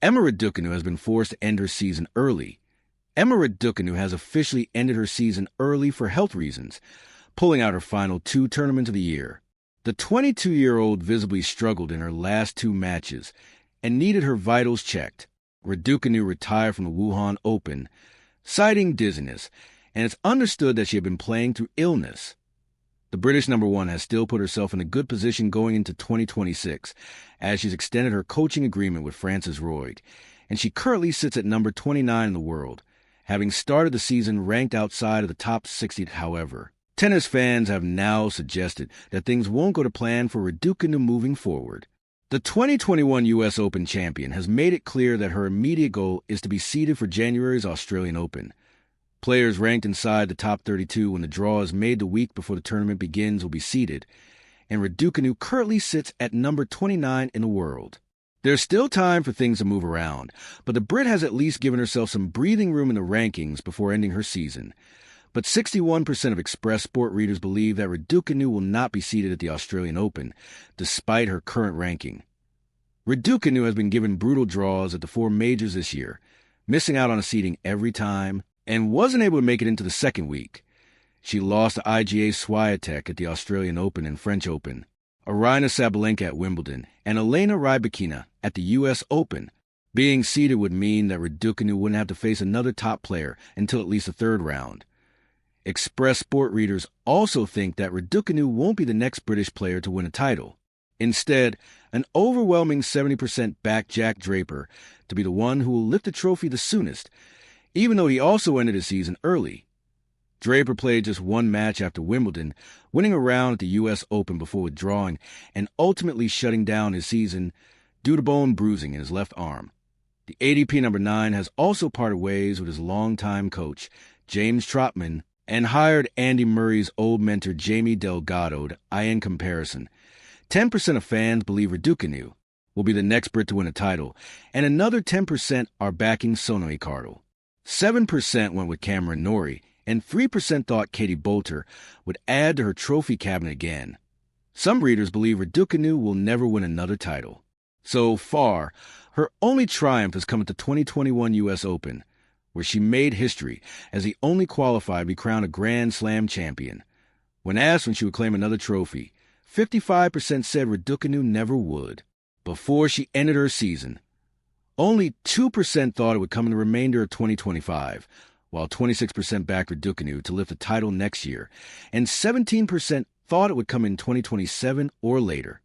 Emma Raducanu has been forced to end her season early. Emma Raducanu has officially ended her season early for health reasons, pulling out her final 2 tournaments of the year. The 22-year-old visibly struggled in her last 2 matches and needed her vitals checked. Raducanu retired from the Wuhan Open, citing dizziness, and it's understood that she had been playing through illness. The British #1 has still put herself in a good position going into 2026, as she's extended her coaching agreement with Francis Roig, and she currently sits at number 29 in the world, having started the season ranked outside of the top 60, however. Tennis fans have now suggested that things won't go to plan for Raducanu moving forward. The 2021 U.S. Open champion has made it clear that her immediate goal is to be seeded for January's Australian Open. Players ranked inside the top 32 when the draw is made the week before the tournament begins will be seeded, and Raducanu currently sits at number 29 in the world. There's still time for things to move around, but the Brit has at least given herself some breathing room in the rankings before ending her season. But 61% of Express Sport readers believe that Raducanu will not be seeded at the Australian Open, despite her current ranking. Raducanu has been given brutal draws at the 4 majors this year, missing out on a seeding every time, and wasn't able to make it into the second week. She lost to IGA Swiatek at the Australian Open and French Open, Aryna Sabalenka at Wimbledon, and Elena Rybakina at the U.S. Open. Being seeded would mean that Raducanu wouldn't have to face another top player until at least the 3rd round. Express Sport readers also think that Raducanu won't be the next British player to win a title. Instead, an overwhelming 70% backed Jack Draper to be the one who will lift the trophy the soonest, even though he also ended his season early. Draper played just 1 match after Wimbledon, winning a round at the U.S. Open before withdrawing and ultimately shutting down his season due to bone bruising in his left arm. The ADP #9 has also parted ways with his longtime coach, James Trotman, and hired Andy Murray's old mentor Jamie Delgado to IN comparison. 10% of fans believe Raducanu will be the next Brit to win a title, and another 10% are backing Sono Hikaru. 7% went with Cameron Norrie, and 3% thought Katie Boulter would add to her trophy cabinet again. Some readers believe Raducanu will never win another title. So far, her only triumph has come at the 2021 U.S. Open, where she made history as the only qualified to be crowned a Grand Slam champion. When asked when she would claim another trophy, 55% said Raducanu never would. Before she ended her season, only 2% thought it would come in the remainder of 2025, while 26% backed Raducanu to lift the title next year, and 17% thought it would come in 2027 or later.